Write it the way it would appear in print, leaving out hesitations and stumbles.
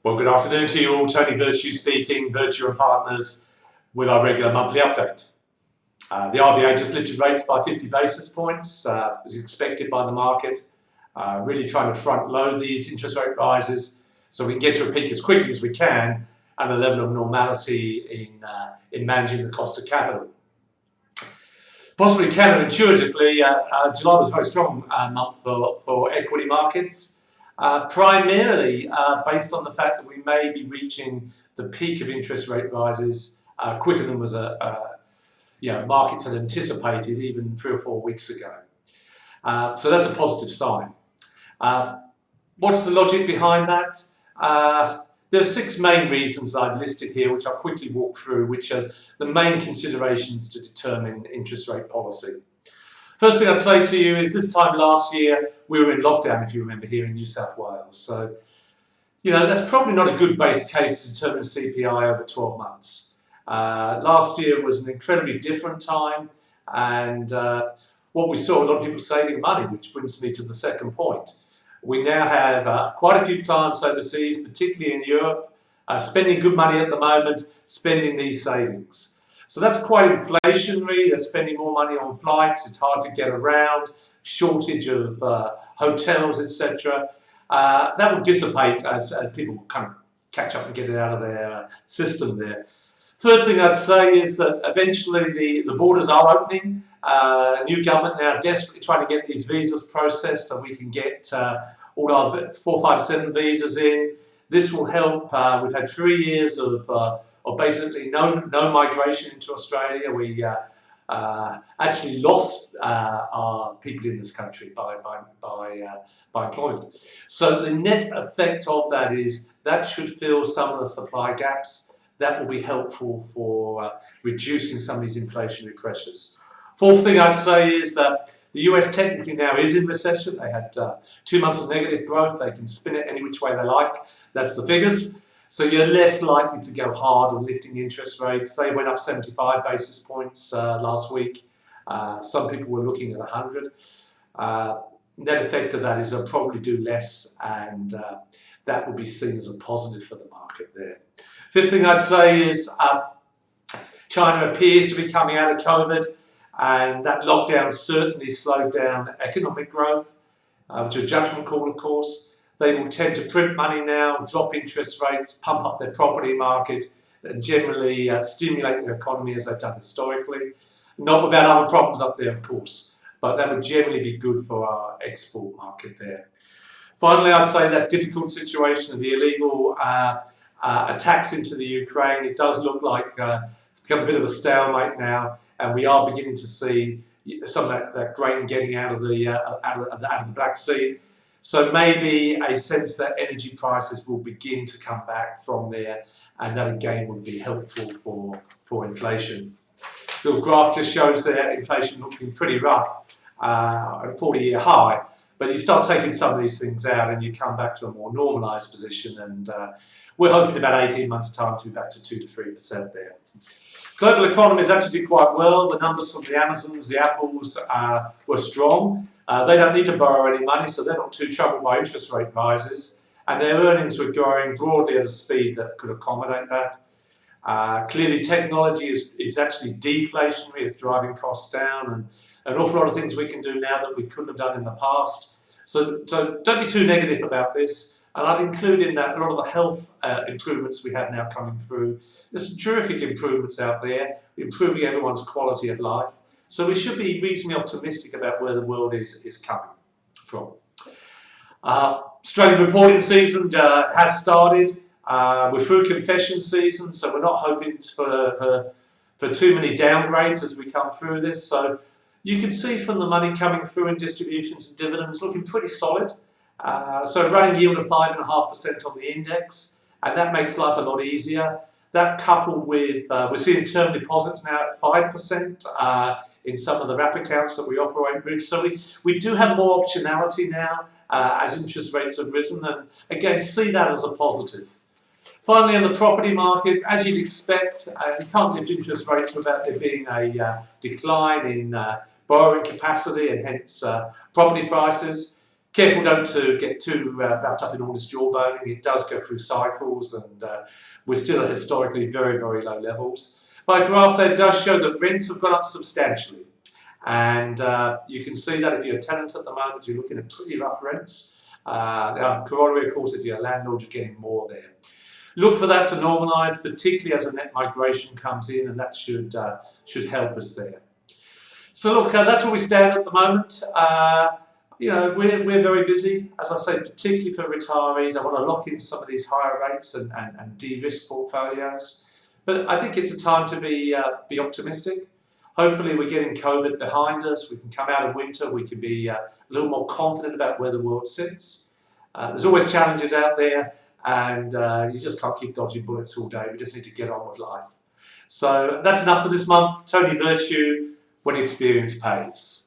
Well, good afternoon to you all. Tony Virtue speaking, Virtue and Partners, with our regular monthly update. The RBA just lifted rates by 50 basis points, as expected by the market, really trying to front load these interest rate rises so we can get to a peak as quickly as we can and a level of normality in managing the cost of capital. Possibly counterintuitively, July was a very strong month for equity markets, primarily based on the fact that we may be reaching the peak of interest rate rises quicker than was markets had anticipated even 3 or 4 weeks ago. So that's a positive sign. What's the logic behind that? There are 6 main reasons I've listed here, which I'll quickly walk through, which are the main considerations to determine interest rate policy. First thing I'd say to you is this time last year, we were in lockdown, if you remember, here in New South Wales. So, that's probably not a good base case to determine CPI over 12 months. Last year was an incredibly different time, and what we saw, a lot of people saving money, which brings me to the second point. We now have quite a few clients overseas, particularly in Europe, spending good money at the moment, spending these savings. So that's quite inflationary. They're spending more money on flights. It's hard to get around, shortage of hotels, etc. That will dissipate as people kind of catch up and get it out of their system there. Third thing I'd say is that eventually the borders are opening. New government now desperately trying to get these visas processed so we can get all our 457 visas in. This will help. We've had 3 years of basically no migration into Australia. We actually lost our people in this country by employment. So the net effect of that is that should fill some of the supply gaps. That will be helpful for reducing some of these inflationary pressures. Fourth thing I'd say is that the US technically now is in recession. They had 2 months of negative growth. They can spin it any which way they like. That's the figures. So you're less likely to go hard on lifting interest rates. They went up 75 basis points last week. Some people were looking at 100. Net effect of that is they'll probably do less, and that will be seen as a positive for the market there. Fifth thing I'd say is China appears to be coming out of COVID, and that lockdown certainly slowed down economic growth, which is a judgment call, of course. They will tend to print money now, drop interest rates, pump up their property market, and generally stimulate their economy as they've done historically. Not without other problems up there, of course, but that would generally be good for our export market there. Finally, I'd say that difficult situation of the illegal attacks into the Ukraine, it does look like it's become a bit of a stalemate now, and we are beginning to see some of that grain getting out of the Black Sea. So maybe a sense that energy prices will begin to come back from there, and that again would be helpful for inflation. The little graph just shows there inflation looking pretty rough at a 40-year high, but you start taking some of these things out and you come back to a more normalised position, and we're hoping about 18 months' time to be back to 2 to 3% there. Global economies actually did quite well. The numbers from the Amazons, the Apples were strong. They don't need to borrow any money, so they're not too troubled by interest rate rises. And their earnings were growing broadly at a speed that could accommodate that. Clearly, technology is actually deflationary. It's driving costs down, and an awful lot of things we can do now that we couldn't have done in the past. So don't be too negative about this. And I'd include in that a lot of the health improvements we have now coming through. There's some terrific improvements out there, improving everyone's quality of life. So we should be reasonably optimistic about where the world is coming from. Australian reporting season has started. We're through confession season, so we're not hoping for too many downgrades as we come through this. So you can see from the money coming through in distributions and dividends looking pretty solid. So running yield of 5.5% on the index, and that makes life a lot easier. That coupled with, we're seeing term deposits now at 5% in some of the wrap accounts that we operate with. So we do have more optionality now as interest rates have risen, and again, see that as a positive. Finally, in the property market, as you'd expect, you can't lift interest rates without there being a decline in borrowing capacity and hence property prices. Careful don't to get too wrapped up in all this jawboning. It does go through cycles, and we're still at historically very, very low levels. My graph there does show that rents have gone up substantially. And you can see that if you're a tenant at the moment, you're looking at pretty rough rents. Corollary, of course, if you're a landlord, you're getting more there. Look for that to normalise, particularly as a net migration comes in, and that should help us there. So look, that's where we stand at the moment. We're very busy, as I say, particularly for retirees. I want to lock in some of these higher rates and de-risk portfolios. But I think it's a time to be optimistic. Hopefully we're getting COVID behind us. We can come out of winter. We can be a little more confident about where the world sits. There's always challenges out there, and you just can't keep dodging bullets all day. We just need to get on with life. So that's enough for this month. Tony Virtue, when experience pays.